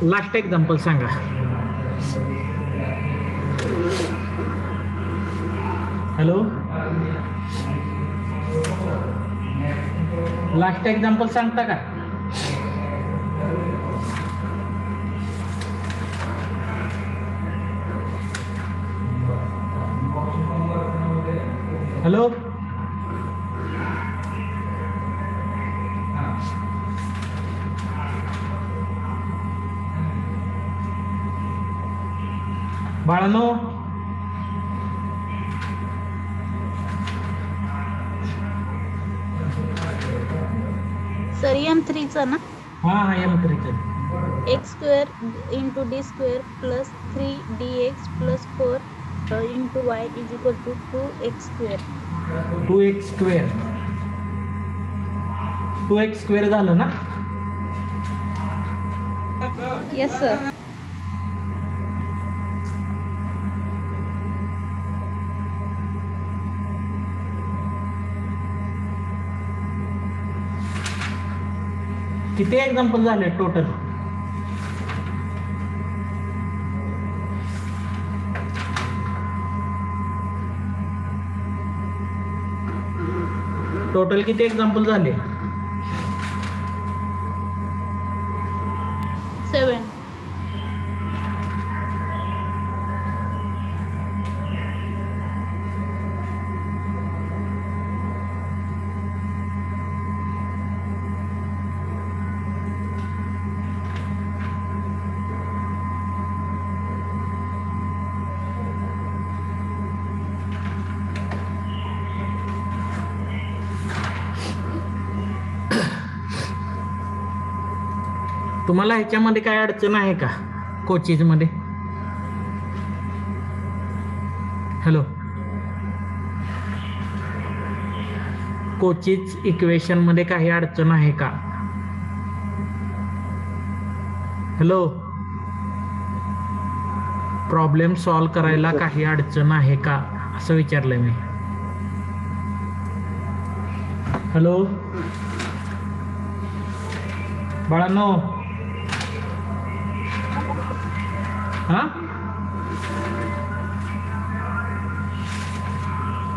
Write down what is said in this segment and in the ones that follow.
Last example सांगा. Hello, last example सांगता का? हॅलो, बाळांनो, सर M3 ना? हा M3 x square into d square plus 3dx plus 4 into y is equal to 2x square. 2x square. 2x square झालं ना? Yes sir. किती example झाले टोटल? टोटल किती एक्झाम्पल झाले? 7. तुम्हाला ह्याच्यामध्ये काय अडचण आहे का कोचीज मध्ये? हॅलो, कोचीज इक्वेशन मध्ये काही अडचण आहे का? हॅलो, प्रॉब्लेम सॉल्व करायला काही अडचण आहे का असं विचारलंय मी. हॅलो बाळांनो, हा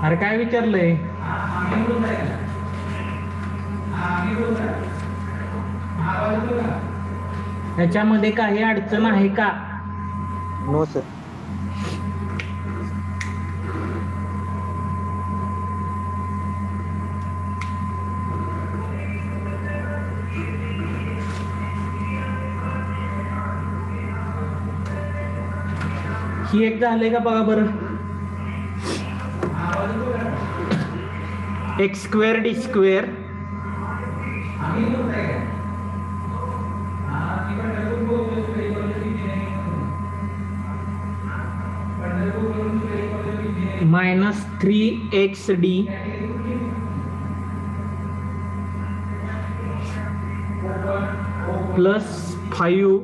अरे काय विचारलंय? त्याच्यामध्ये काही अडचण आहे का? No sir. ही एक झालंय का बघा बरं. X square d square minus 3xd plus 5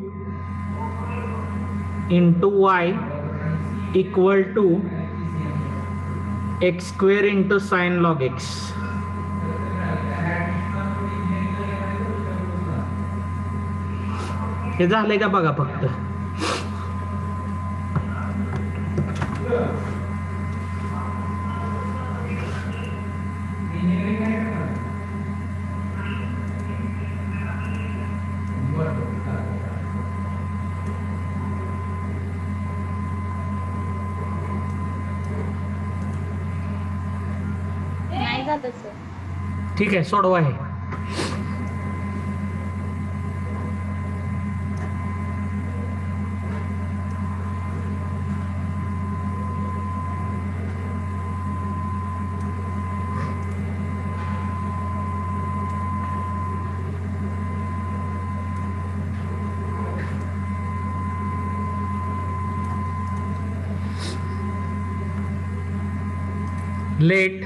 into y equal to x square into sine log x. हे झालंय का बघा फक्त. नाही झालं सर. ठीक आहे, सोडवा हे. Let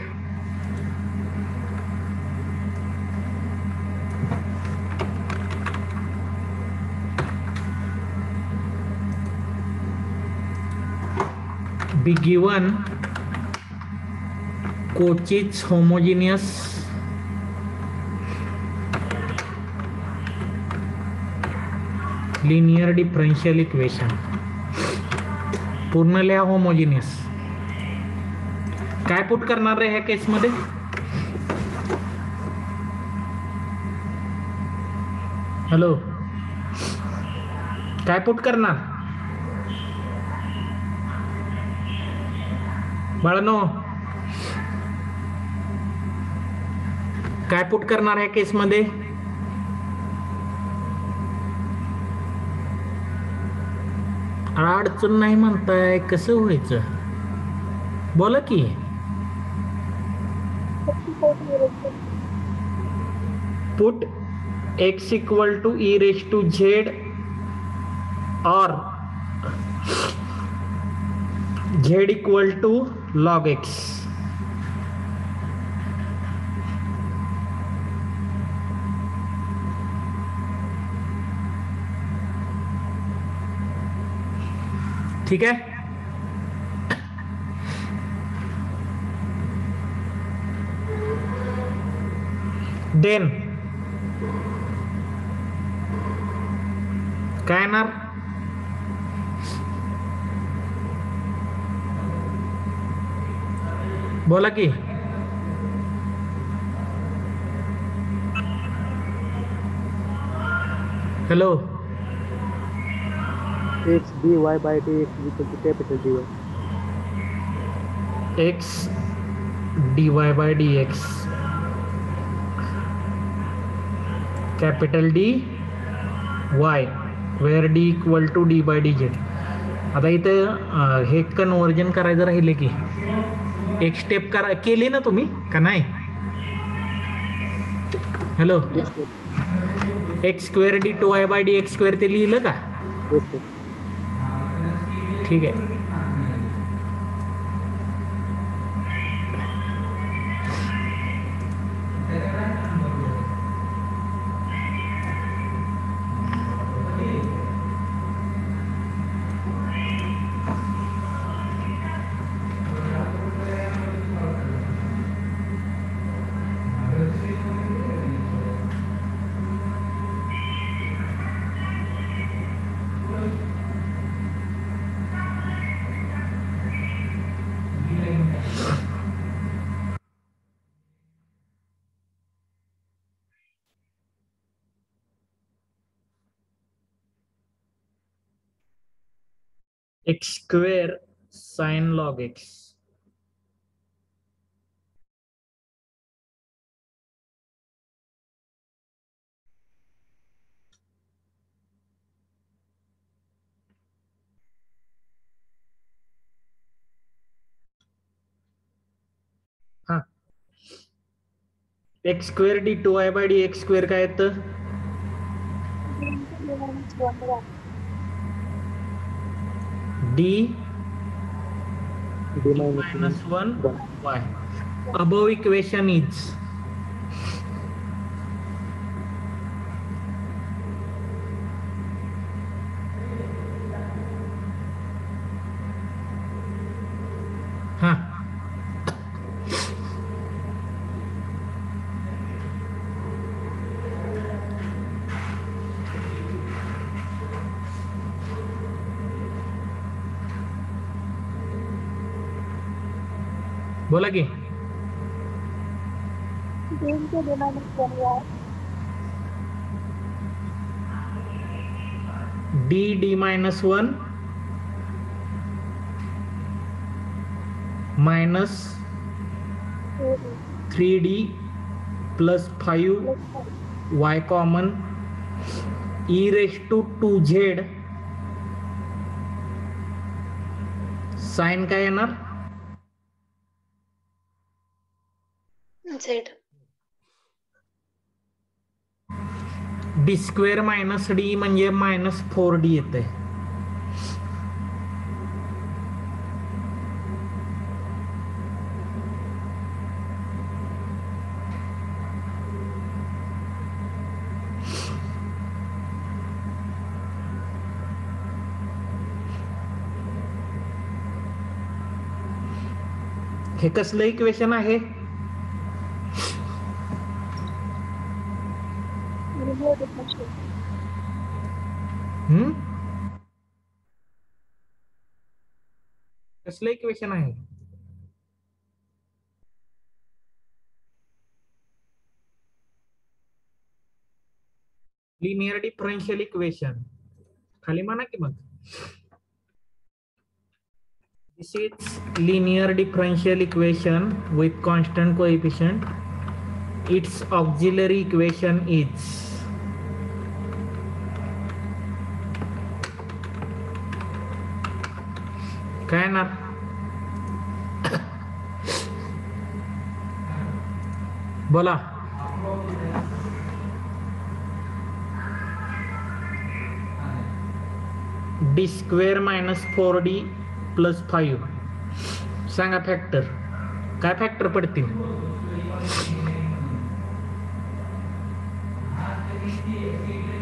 be given Cauchy's homogeneous linear differential equation. पूर्ण लिहा होमोजिनियस. काय पुट करणार रे ह्या केसमध्ये? हॅलो, काय पुट करणार बाळांनो? काय पुट करणार ह्या केसमध्ये? अडचण नाही म्हणताय, कसं व्हायचं? बोला की. Put x equal to e raise to z और z equal to log x. ठीक है. देन काय येणार? बोला की. Hello, X dy by dx is equal to capital dy. x dy by dx capital d y where d equal to d by d z. आता इथं हे conversion करायचं राहिले की एक स्टेप केली ना तुम्ही का नाही? Hello, Yes, sir. X square d two y by d x square ते लिहिलं का? Yes, sir. ठीक आहे. X square sine log x. हा, x square d two y by d x square काय येतं? D D minus minus 1. 1 वाय. Above equation is हा. बोला की. D d minus 1 minus 3d plus 5 y common e raise to 2z sine काय येणार? Z. D square minus D म्हणजे minus 4d येते. हे कसलं इक्वेशन आहे? कसलं इक्वेशन आहे? Linear differential equation. खाली म्हणा की मग. This is linear differential equation with constant coefficient. Its auxiliary equation is काय ना बोला. D square minus 4d plus 5. सांगा फॅक्टर. काय फॅक्टर पडतील?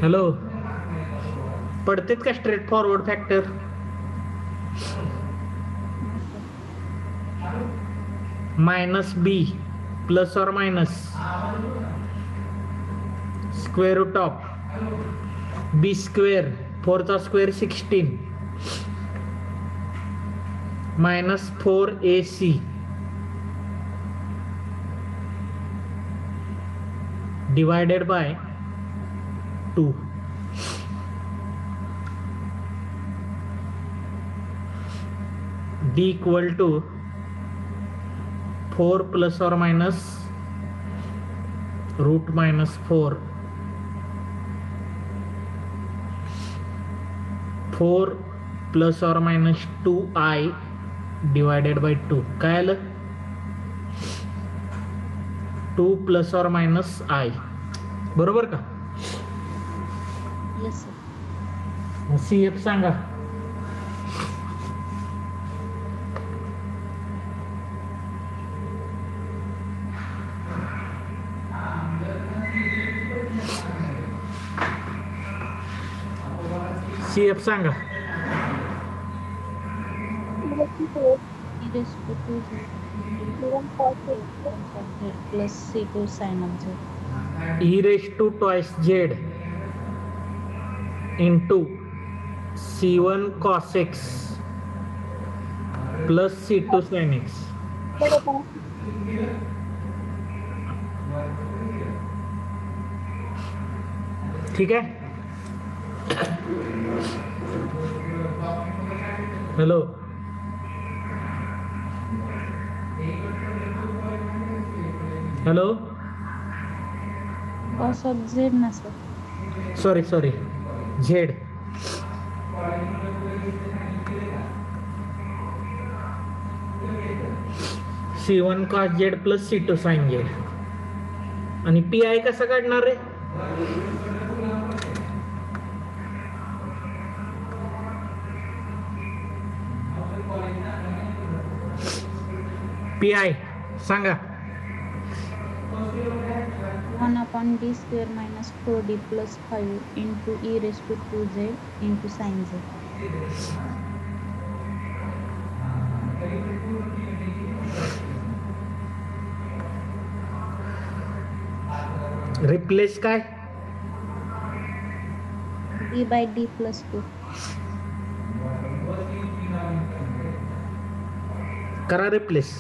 हॅलो, पडतेत का straightforward factor? Minus b plus और minus square root of b square 4चा square 16 minus 4ac divided by 2. D equal to 4 plus और माइनस रूट माइनस 4 प्लस और minus 2i divided by 2. काय आलं? 2 plus और minus i. बरोबर का? Yes sir. CF सांगा. CF सांगा. e raised to 2z plus c2 sin of z. e raised to twice z into c1 cos x plus c2 sin x. ठीक है. Hello, hello, cos of z ना sir. Sorry Z. C1 cos z plus C2 sin z. आणि PI कसा काढणार रे? PI सांगा. 1/d square minus 4d plus 5 into e raised to 2z into sin z. Replace काय? d by d plus 2. करा replace.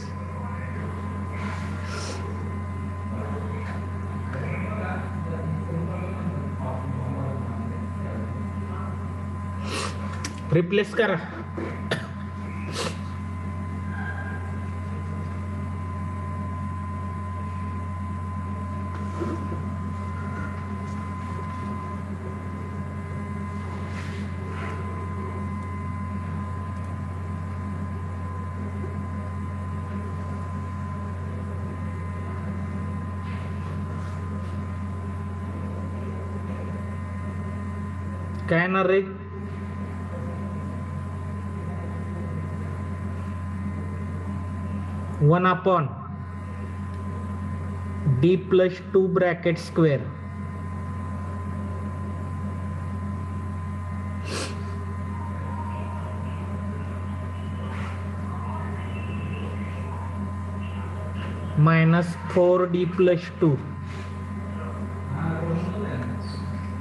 Replace करा. काय येणार रे? One upon d plus 2 bracket square minus 4d plus 2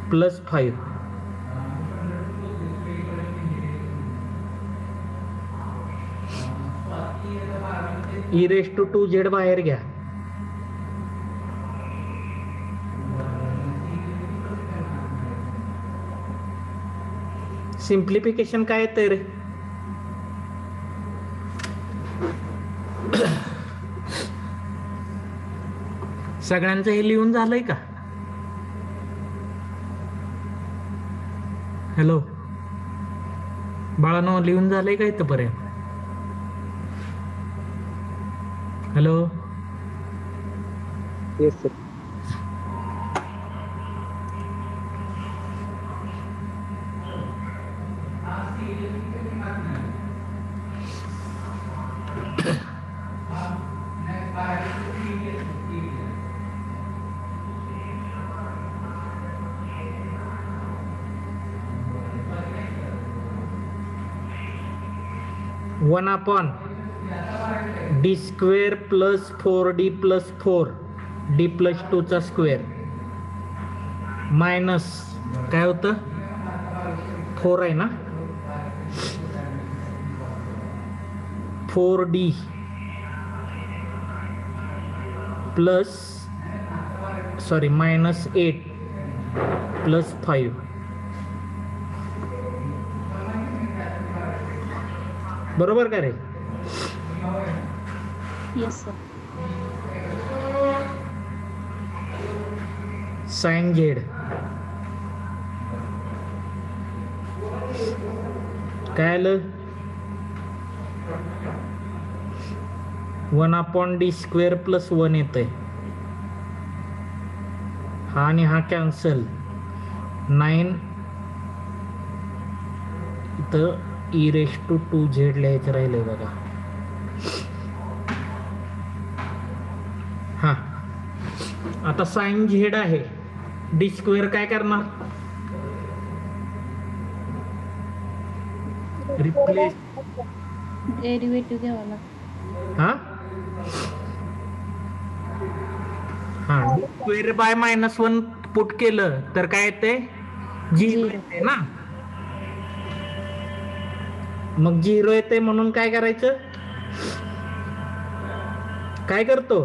plus 5 e⁻² बाहेर घ्या. Simplification काय येतंय रे? सगळ्यांचं हे लिहून झालंय का? हॅलो बाळांनो, लिहून झालंय का इथंपर्यंत? Hello. Yes, sir. One upon d² plus 4d plus 4 d+2 चा स्क्वेअर मायनस काय होतं? 4 आहे ना, 4d plus sorry minus 8 plus 5. बरोबर का रे? Yes, sir. साइन झेड काय आलं? 1/d² प्लस 1 येतंय. हा आणि हा कॅन्सल. 9 इथं e⁻² लिहायचं राहिलंय बघा. हा आता साइन झेड आहे, d² काय करणार? रिप्लेस. डेरिव्हेटिव्ह घ्यावा लागतो. हा हा d² बाय -1 पुट केलं तर काय येते? 0 येते ना. मग 0 येते म्हणून काय करायचं? काय करतो?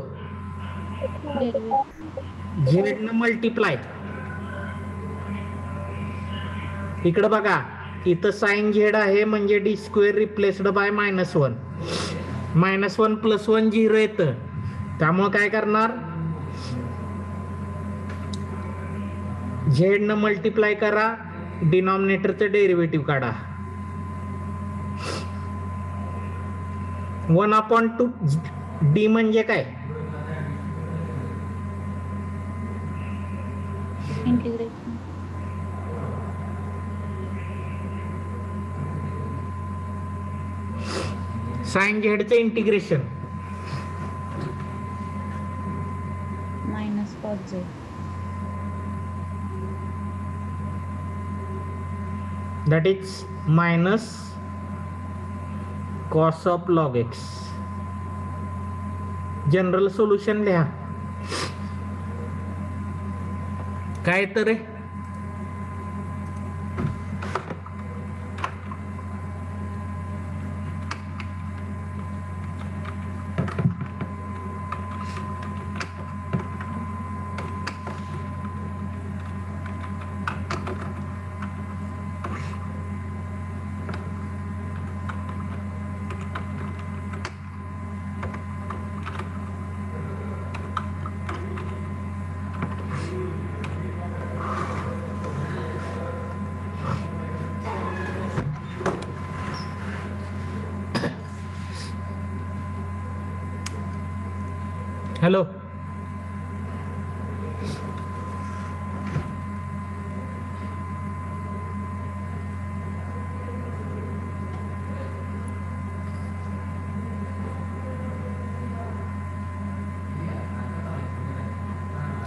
झेड न मल्टिप्लाय. इकडं बघा, इथं साइन झेड आहे म्हणजे d² रिप्लेस्ड बाय -1. -1 प्लस 1 0 येतं. त्यामुळे काय करणार? झेड न मल्टिप्लाय करा, डिनॉमिनेटरचं डेरिव्हेटिव्ह काढा. 1/2 d म्हणजे काय? इंटिग्रेशन. साइन झेडचं integration minus cos z. that is minus cos of log x. General solution लिहा. काय तर रे? हॅलो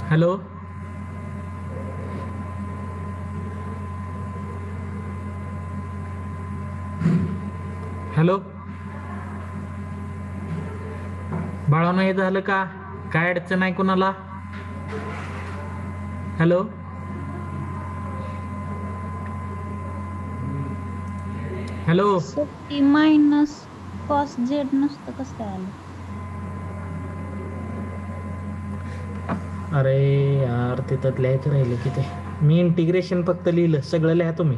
हॅलो हॅलो बाळांनो, हे झालं का? काय अडचण आहे कोणाला? Hello hello. So t minus cos z नुसतं कसं काय आलं? अरे यार तिथं लिहायचं राहिलं की ते मी इंटिग्रेशन फक्त लिहिलं सगळं लिहा तुम्ही.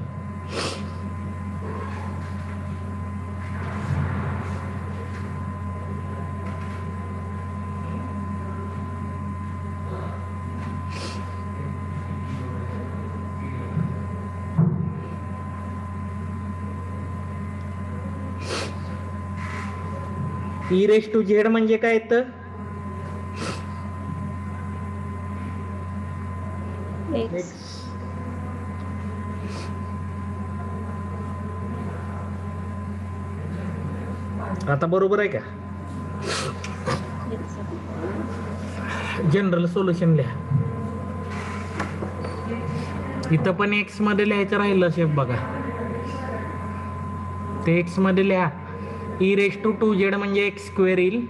ई रेस टू झेड म्हणजे काय येतं? X. आता बरोबर आहे का? Yes, sir. जनरल सोल्युशन लिहा. इथं पण एक्स मध्ये लिहायचं राहिलं शेफ बघा. ते एक्स मध्ये लिहा. ई रेस टू 2z म्हणजे एक्स स्क्वेअर येईल.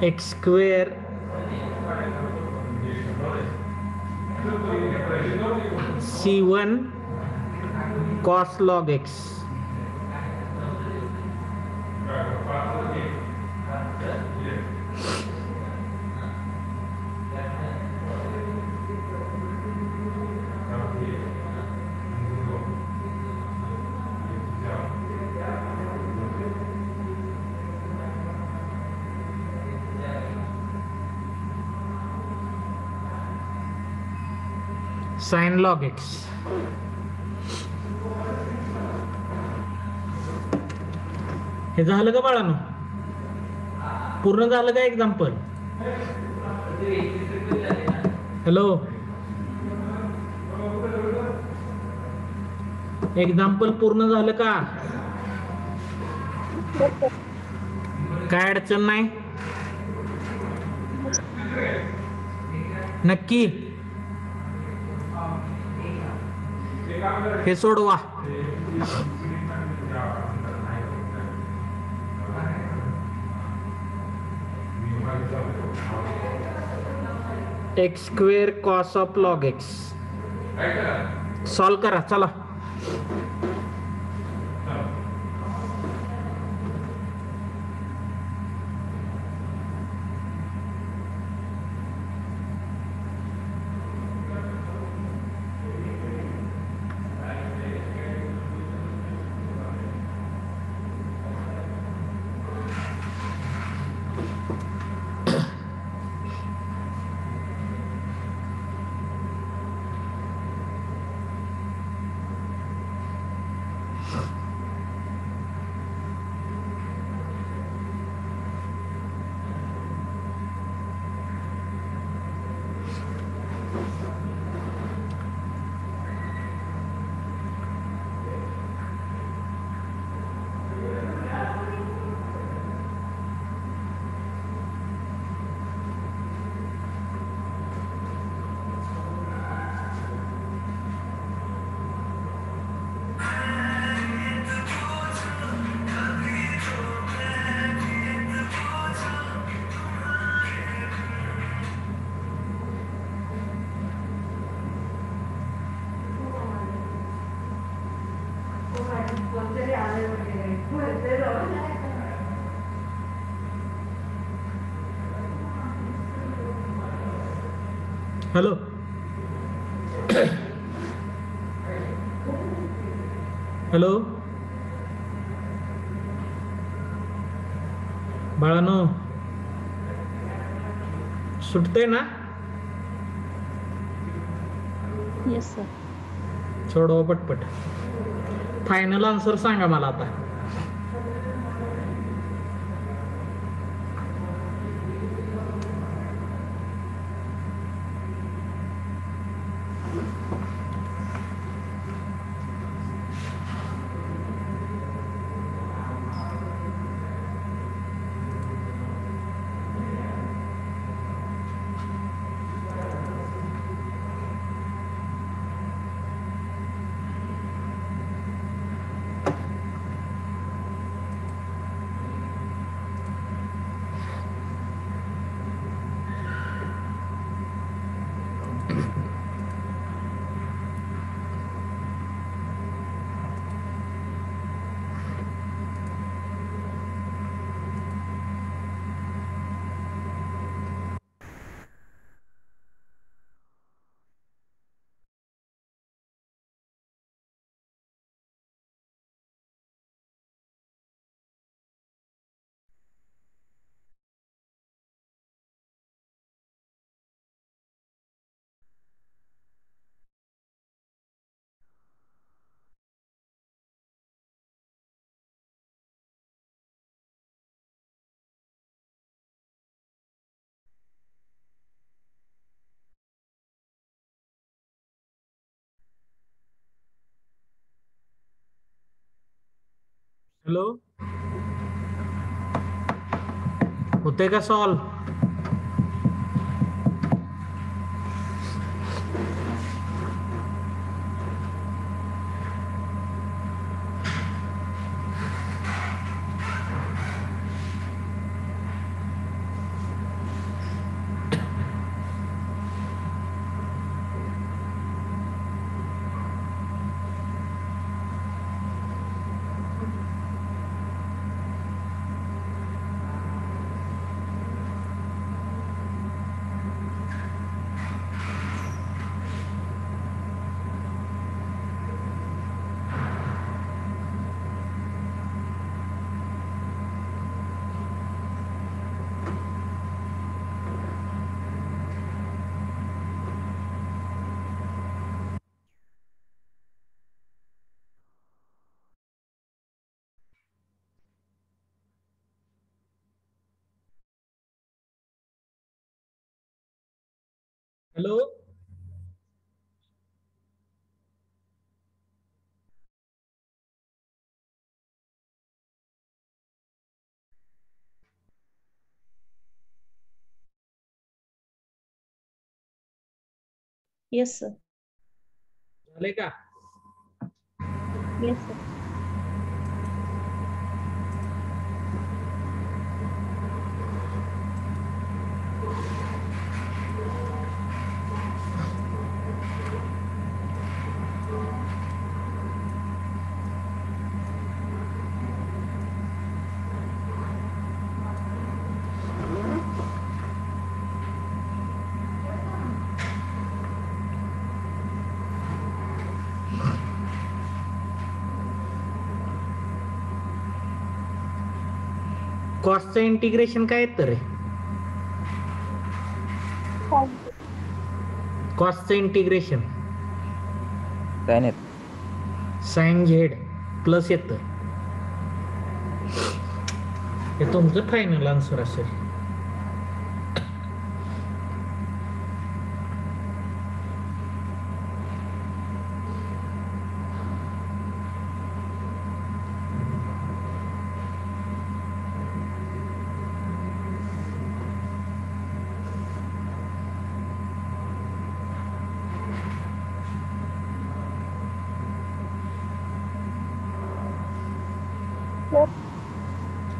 X square C1 cos log x. Sin log x. हे झालं का बाळांनो? पूर्ण झालं का एक्झाम्पल? हॅलो, एक्झाम्पल पूर्ण झालं का? काय अडचण नाही? नक्की हे सोडवा. X square cos of log x solve करा चला. हॅलो, हॅलो बाळानो, सुटते ना? Yes, sir. सोडवा पटपट. फायनल आन्सर सांगा मला आता. हॅलो, होते का सॉल्व? Hello, Yes, sir. झाले का? Yes, sir. कॉस्टचं इंटिग्रेशन काय येतं रे? कॉस्टचं इंटिग्रेशन काय नाही. साइन झेड प्लस येतं. हे तुमचं फायनल आन्सर असेल.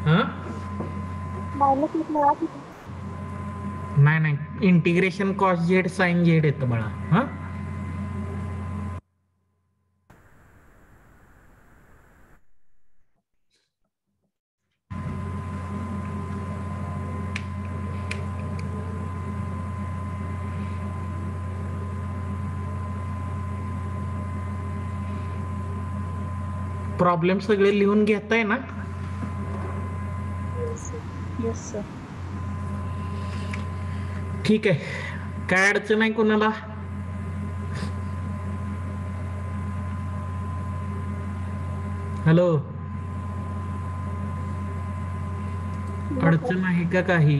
हा, नाही नाही, integration cos z sine z येतं बाळा. हा, प्रॉब्लेम सगळे लिहून घेताय ना? Yes, sir. Yes, sir. ठीक आहे, काय अडचण आहे कोणाला? हॅलो, अडचण आहे का काही?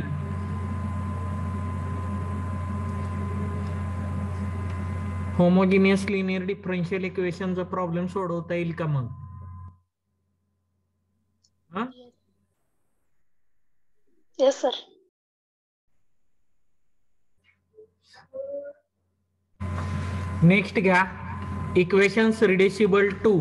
होमोजिनियस लिनियर डिफरन्शियल इक्वेशनचा प्रॉब्लेम सोडवता येईल का मग? हा, Yes, sir. नेक्स्ट घ्या, equations reducible to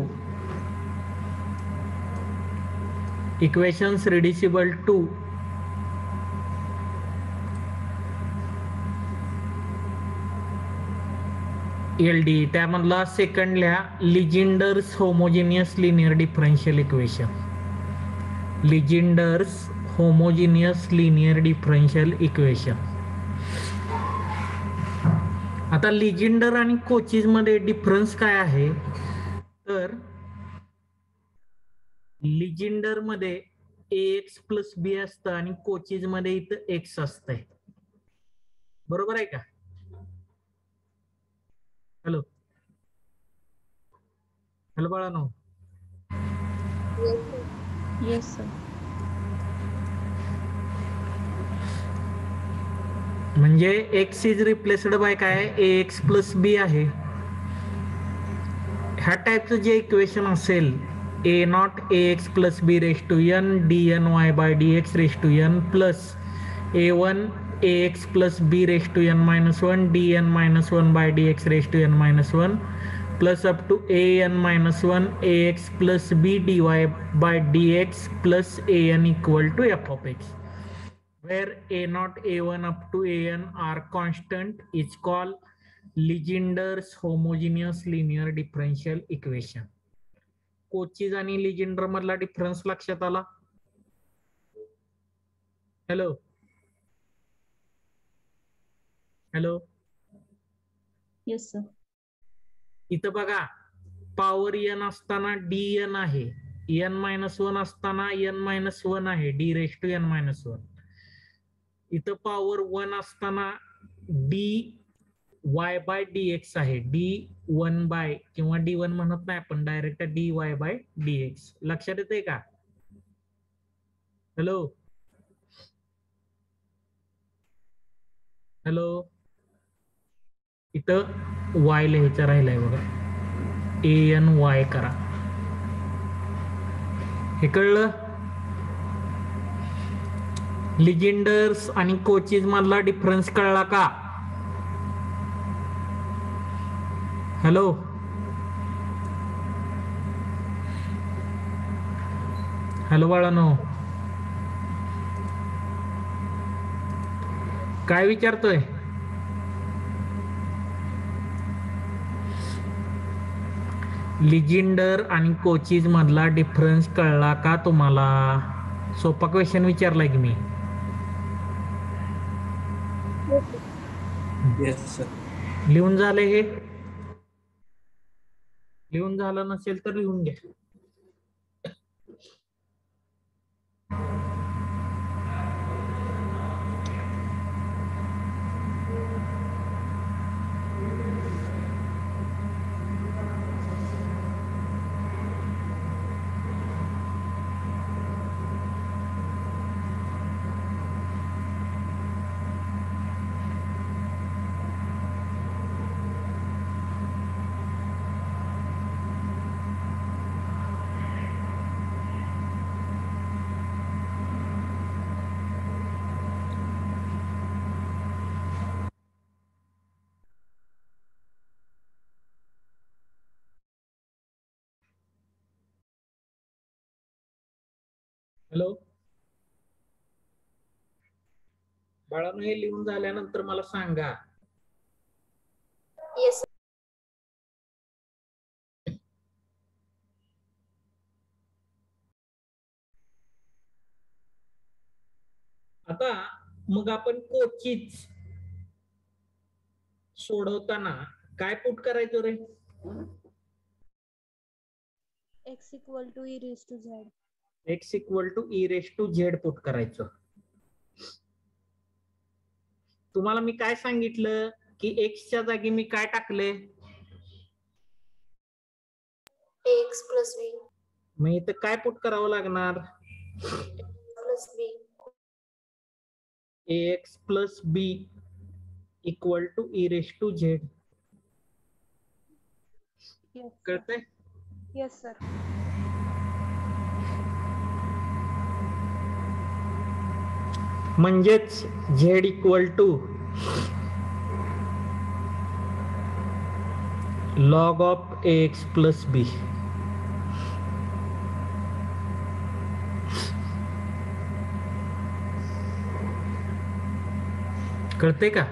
L D. त्यामधला सेकंड लिहा, Legendre's homogeneous linear differential equation. Legendre's homogeneous linear differential equation. आता लिजेंडर आणि कोचीज मध्ये डिफरन्स काय आहे? तर लिजेंडर मध्ये ax प्लस बी असतं आणि कोचीज मध्ये इथं एक्स असतंय. बरोबर आहे का? हॅलो, हॅलो बाळानो. Yes, sir. म्हणजे एक्स इज रिप्लेस्ड बाय काय? ax प्लस बी आहे. ह्या टाईपचं जे इक्वेशन असेल a naught ax plus b raised to n dn y by dx raised to n plus a1 ax plus b raised to n minus 1 dn minus 1 by dx raised to n minus 1 plus up to an minus 1 ax plus b dy by dx plus an equal to f of x, where a naught a1 up to an are constant is called Legender's homogeneous linear differential equation. कोचीज आणि Lysander मधला difference लक्षात आला? Hello hello Yes, sir. इथं बघा, power n असताना d n आहे, n minus one असताना n minus one आहे, d raise to N minus one. इथं पॉवर वन असताना d y by d x आहे, डी वन बाय किंवा डी वन म्हणत नाही आपण, direct d y by d x. लक्षात येते का? हॅलो हॅलो इथं वाय लिहायचं राहिलंय बघा, ए एन वाय करा. हे कळलं? लिजेंडर्स आणि कोचीज मधला डिफरन्स कळला का? हॅलो हॅलो बाळानो, काय विचारतोय? लिजेंडर आणि कोचीज मधला डिफरन्स कळला का तुम्हाला? सोपा क्वेश्चन विचारलाय की मी. लिहून झाले? हे लिहून झालं नसेल तर लिहून घ्या. हॅलो बाळांनो, हे लिहून झाल्यानंतर मला सांगा. Yes. आता मग आपण कोचीज सोडवताना काय पुट करायचो रे? X equal to e raised to z. X equal to e raise to z put करायचं. तुम्हाला मी काय सांगितलं की एक्सच्या जागी मी काय टाकले? Ax plus b मग इथं काय पुट करावं लागणार? plus b. ax plus b equal to e raise to z. Yes. कळतंय? Yes, sir. म्हणजेच z equal to log of x plus b. कळते का?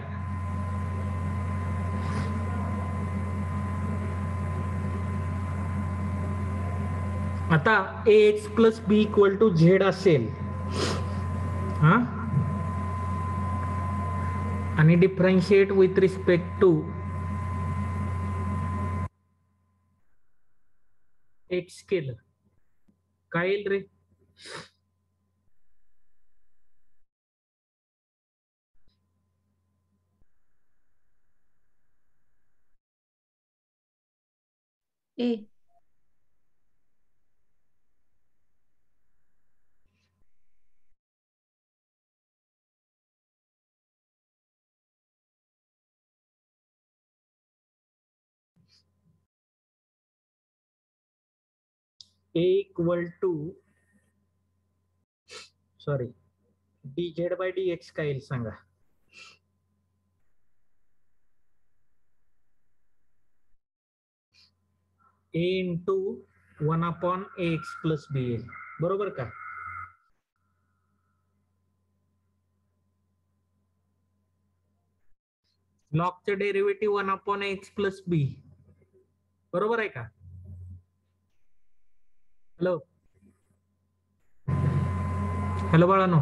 आता ax plus b equal to z असेल हा, आणि differentiate with respect to x केलं काय येईल रे? A. A equal to sorry dz by dx काय येईल सांगा. a इंटू 1/ax प्लस बी येईल. बरोबर का. लॉगचं डेरिव्हेटिव्ह 1/x प्लस बी. बरोबर आहे का. हॅलो हॅलो बाळानो.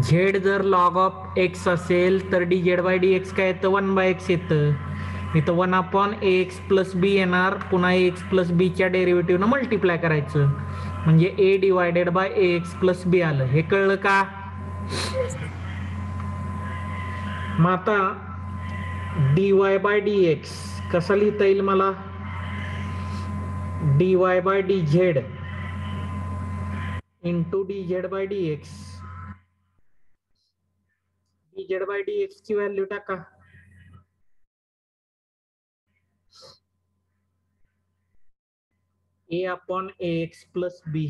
झेड जर लॉग ऑफ एक्स असेल तर dz बाय dx काय येतं 1/x येतं. इथं 1/ax प्लस बी येणार. पुन्हा एक्स प्लस बी च्या डेरिव्हेटिव्ह न मल्टिप्लाय करायचं म्हणजे a divided by ax plus b आलं. हे कळलं का. मग आता dy बाय dx कसा लिहिता येईल मला. dy by dz into dz by dx. dz by dx ची व्हॅल्यू टाका. a upon ax plus b.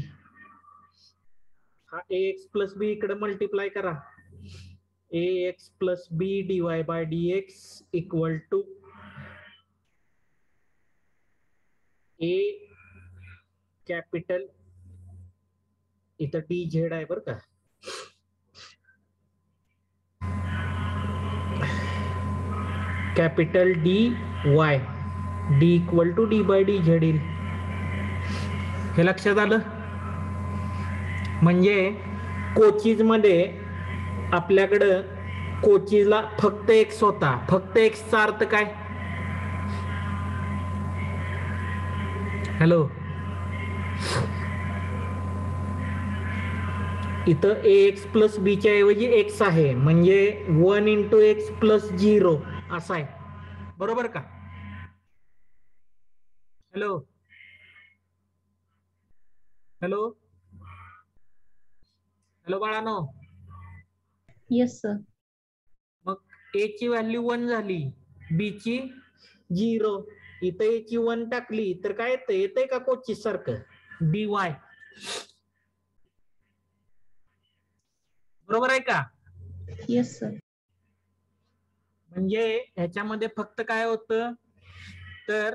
हा ax प्लस बी इकडे मल्टिप्लाय करा. ax plus b dy bye dx equal to a capital इथं dz आहे बरं का. Capital dy d equal to d by dz येईल. हे लक्षात आलं. म्हणजे कोचीज मध्ये आपल्याकडं कोचीजला फक्त एक्स होता. फक्त एक्सचा अर्थ काय. हॅलो इथं ax प्लस बी च्या ऐवजी एक्स आहे म्हणजे 1 इंटू एक्स प्लस 0 असा आहे. बरोबर का. हॅलो हॅलो हॅलो बाळानो. Yes sir. मग a ची व्हॅल्यू 1 झाली b ची 0. इथं a ची 1 टाकली तर काय येतं. येतंय का कोचीस सारखं dy. बरोबर आहे का. Yes sir. म्हणजे ह्याच्यामध्ये फक्त काय होतं तर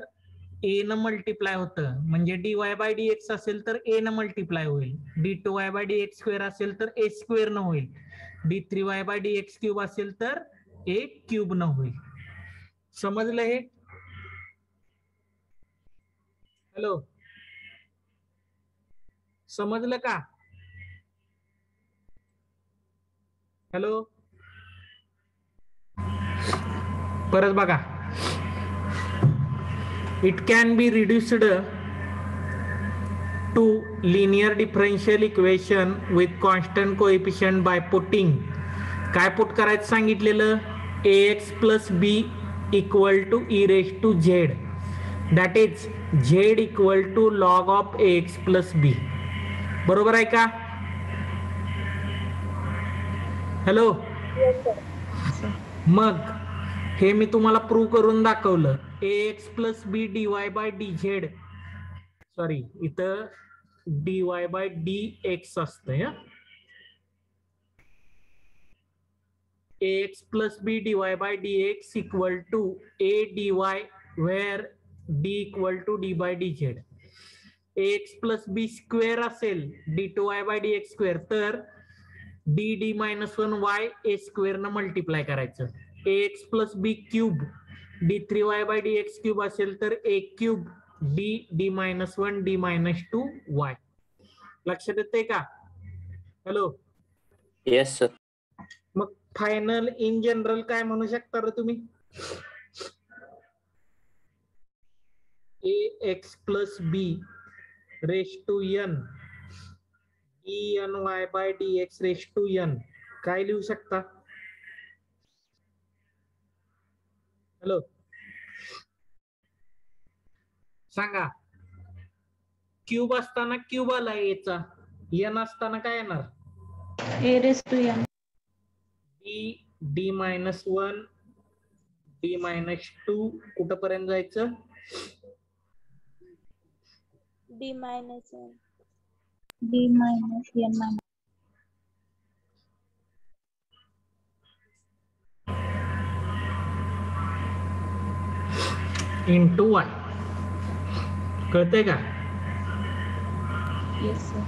a न मल्टिप्लाय होतं. म्हणजे dy बाय dx असेल तर a न मल्टिप्लाय होईल. d2y बाय dx स्क्वेअर असेल तर a स्क्वेअर न होईल. d3y बाय dx क्यूब असेल तर a क्यूब न होईल. समजलं हे. हॅलो समजलं का. हॅलो परत बघा. It can be reduced to linear differential equation with constant coefficient by putting. काय पुट करायचं सांगितलेलं. ax plus b equal to e raise to z. That is z equal to log of ax plus b. बरोबर आहे का. Hello मग हे मी तुम्हाला prove करून दाखवलं. ax plus b dy by dz sorry इथं dy बाय dx असतंय. ax plus b dy bye dx equal to a dy where d equal to d by dz. ax plus b square असेल d2y by dx square तर dd minus 1y a square न multiply करायचं. ax plus b cube d3y by dx cube असेल तर a cube d minus 1 d minus 2y. लक्षात येते का. Hello yes sir. मग फायनल इन जनरल काय म्हणू शकता रे तुम्ही. ax plus b raise to n dny by dx raise to n काय लिहू शकता. हॅलो सांगा. क्यूब असताना क्यूब आला याचा. n असताना काय येणार. A raise to n. d minus 1 d minus 2 कुठपर्यंत जायचं D minus N. D minus N minus. Into Y. कळतंय का? Yes, sir.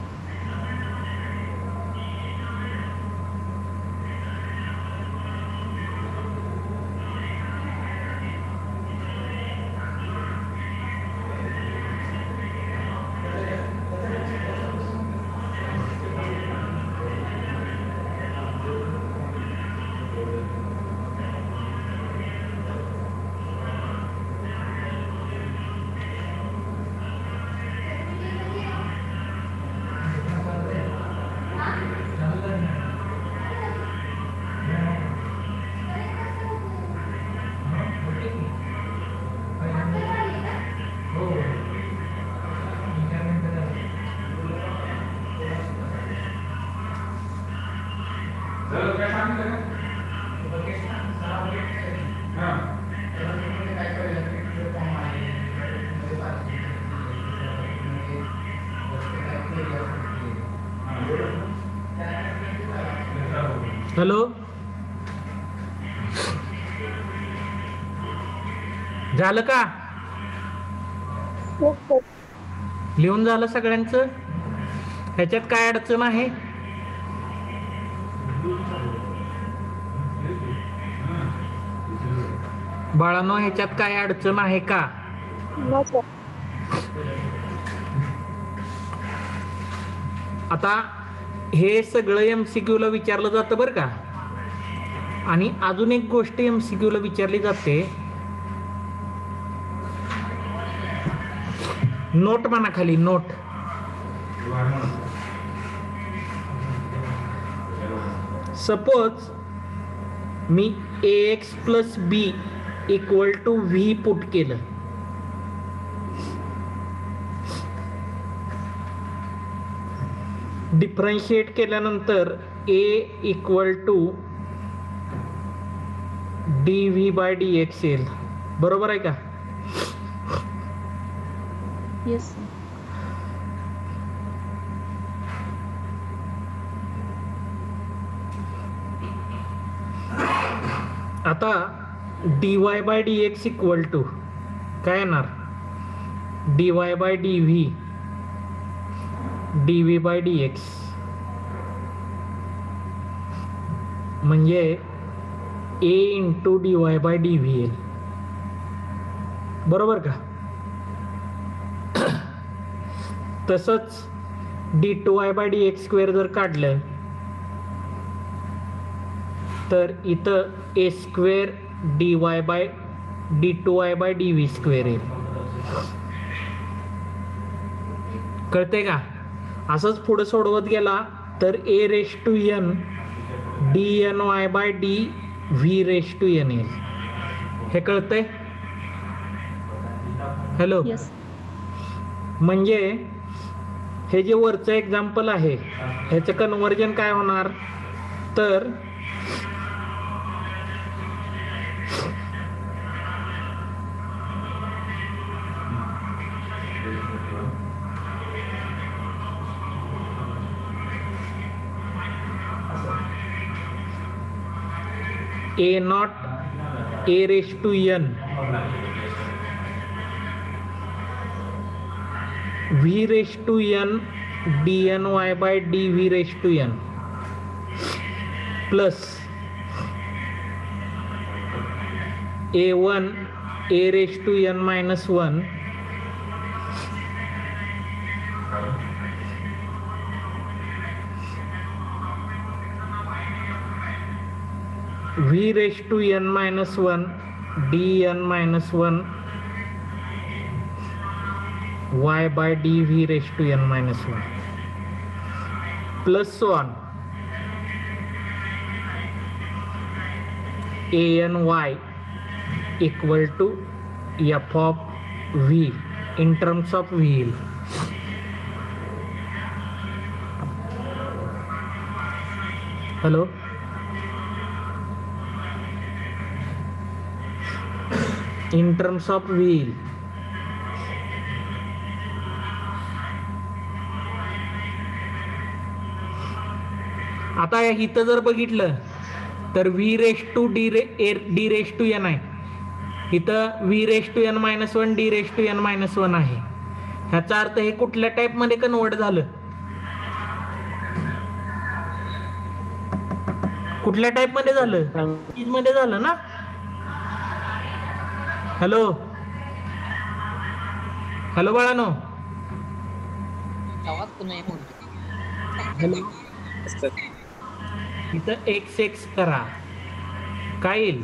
हॅलो, झालं का? Yes, sir. लिहून झालं सगळ्यांचं? ह्याच्यात काय अडचण आहे? बाळांनो, ह्याच्यात काय अडचण आहे का? No, sir. आता हे सगळं MCQ ला विचारलं जातं बरं का. आणि अजून एक गोष्ट MCQ ला विचारली जाते, नोट म्हणा खाली, नोट. सपोज मी AX plus B equal to V put केलं. डिफरन्शिएट केल्यानंतर A equal to dV by dx येईल. बरोबर आहे का? Yes, sir. आता dy bye dx equal to काय येणार? dy by dv dv by dx म्हणजे a into dy by dv येईल. बरोबर का? तसंच d2y बाय dx स्क्वेअर जर काढलं तर इथं a square dy by d2y by dv square येईल. कळते का? असंच पुढे सोडवत गेला तर a raise to n dny by dv raise to n येईल. हे कळतंय? Hello, Yes. म्हणजे हे जे वरचं एक्झाम्पल आहे ह्याचं कन्वर्जन काय होणार तर a naught a raise to n v raise to n dny by dv raise to n plus a1 a raise to n minus 1 v raise to n minus 1 dn minus 1 y by dv raise to n minus 1 plus 1 any equal to f of v in terms of wheel. Hello, in terms of wheel आता इथं जर बघितलं तर V raise to D raise to N आहे, इथं V raise to N minus one D raise to N minus one आहे. ह्याचा अर्थ हे कुठल्या टाइप मध्ये कन्वर्ट झालं, कुठल्या टाइप मध्ये झालं, मध्ये झालं ना. हॅलो हॅलो बाळानो, हॅलो, इथं एक्स एक्स करा, काय येईल,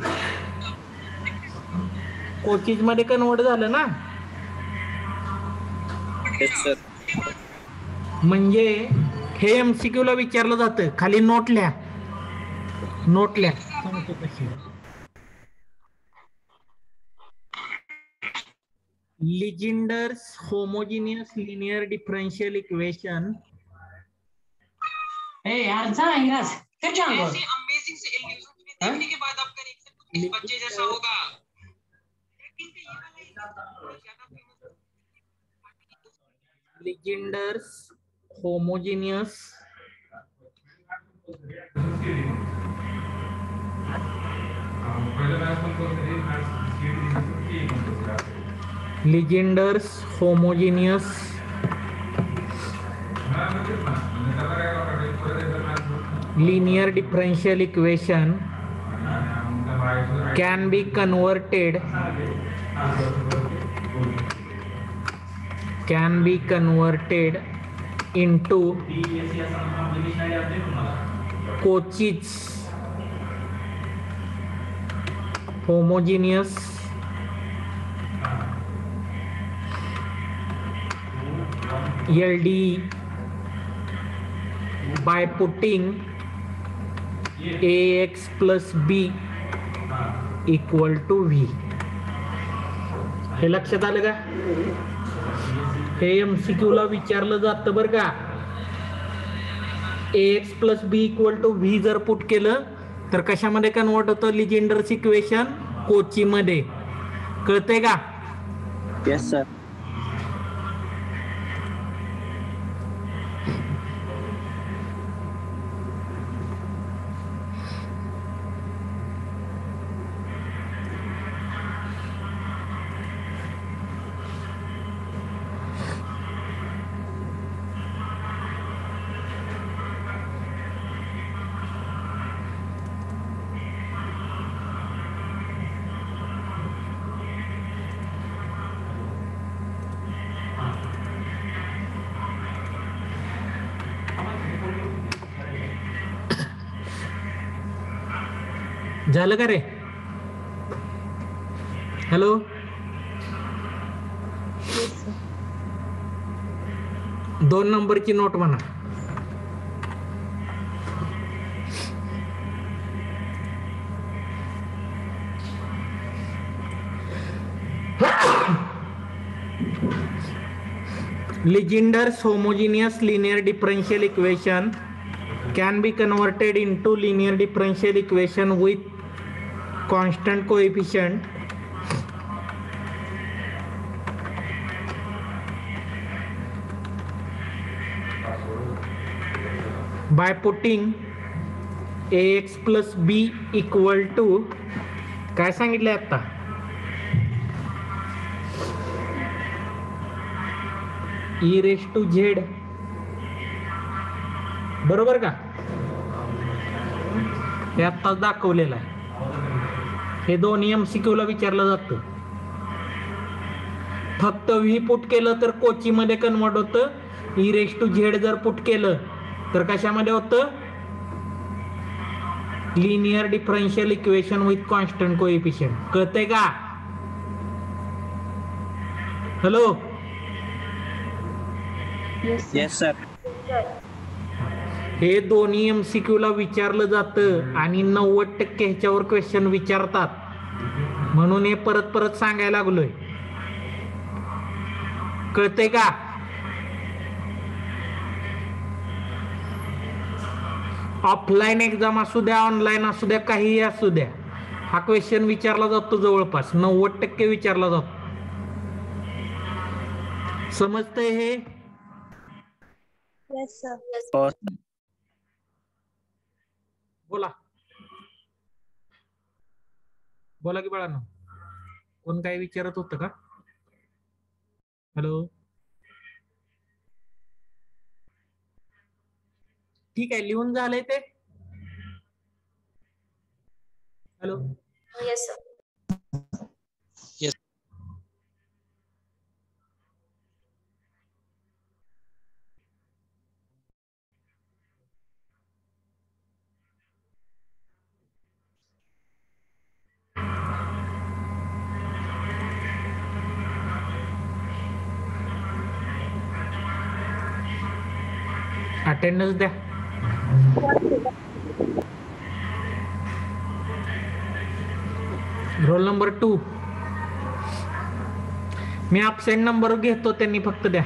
कोचीज मध्ये कन्वर्ट झालं ना. Yes, sir. म्हणजे हे एमसीक्यू ला विचारलं जातं. खाली नोट लिहा, नोट लिहा, सांगतो कशी. लिजेंडर्स होमोजीनियस लिनियर डिफरेंशियल इक्वेशन. यार जा इंग्रज फिर जाऊंगा। अमेजिंग से इल्यूजन देखने के बाद आपका रिएक्शन कुछ इस बच्चे जैसा होगा। लिजेंडर्स homogeneous Legenders homogeneous linear differential equation can be converted into Cauchy's homogeneous LDE by putting AX plus B equal to V. हे लक्षात आलं का, हे एमसीक्यू ला विचारलं जातं बरं का. AX plus B equal to V जर पुट केलं तर कशामध्ये कन्वर्ट होतं, लिजेंडर्स इक्वेशन कोची मध्ये. कळतंय का? Yes, sir. झालं का रे? हॅलो, दोन नंबरची नोट म्हणा. Legender's homogeneous linear differential equation can be converted into linear differential equation with constant coefficient by putting AX plus B equal to काय सांगितलं आता, E raised to Z, बरोबर का. हे आत्ताच दाखवलेलं आहे. हे दोन्ही एमसीक्यू ला विचारलं जातं. फक्त व्ही पुट केलं तर कोची मध्ये कन्वर्ट होतं, ई रेस टू झेड जर पुट केलं तर कशामध्ये होतं, linear differential equation with constant coefficient. कळतंय का? Hello, Yes, sir. हे दोन्ही एमसीक्यू ला विचारलं जातं आणि 90% ह्याच्यावर क्वेश्चन विचारतात, म्हणून हे परत परत सांगायला लागलोय. कळतंय का? ऑफलाईन एक्झाम असू द्या, ऑनलाईन असू द्या, काहीही असू द्या, हा क्वेश्चन विचारला जातो, जवळपास 90% विचारला जातो. समजतंय हे? Yes, sir. Oh, बोला बोला की बाळांनो, कोण काही विचारत होतं का? हॅलो, ठीक आहे, लिहून झालंय ते? Hello, Yes, sir. अटेंडन्स द्या. Roll number 2. मी ॲबसेंट नंबर घेतो, त्यांनी फक्त द्या.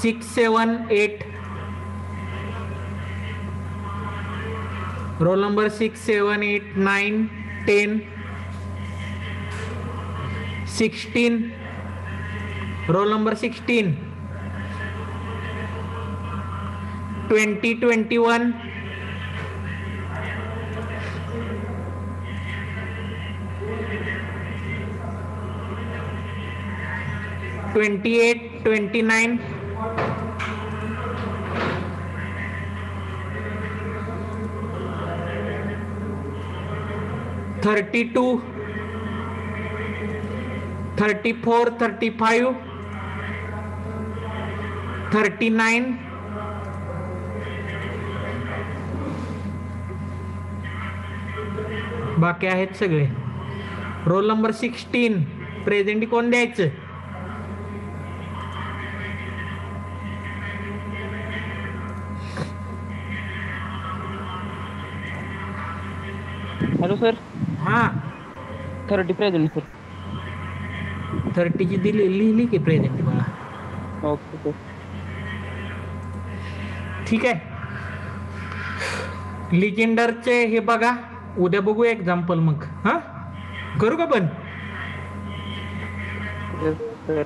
6, 7, 8. Roll number 6, 7, 8, 9, 10, 16. Roll number 16. 20, 21. 28, 29. 32, 34, 35, 39. बाकी आहेत सगळे. Roll number 16. प्रेझेंट कोण द्यायचं? Hello sir. हा, 30 प्रेझेंट सर. 30 ची लिहिली की प्रेझेंट बाळा. Okay sir. ठीक आहे. लिजेंडरचे हे बघा, उद्या बघू एक्झाम्पल मग. हा, करू का पण? Yes sir.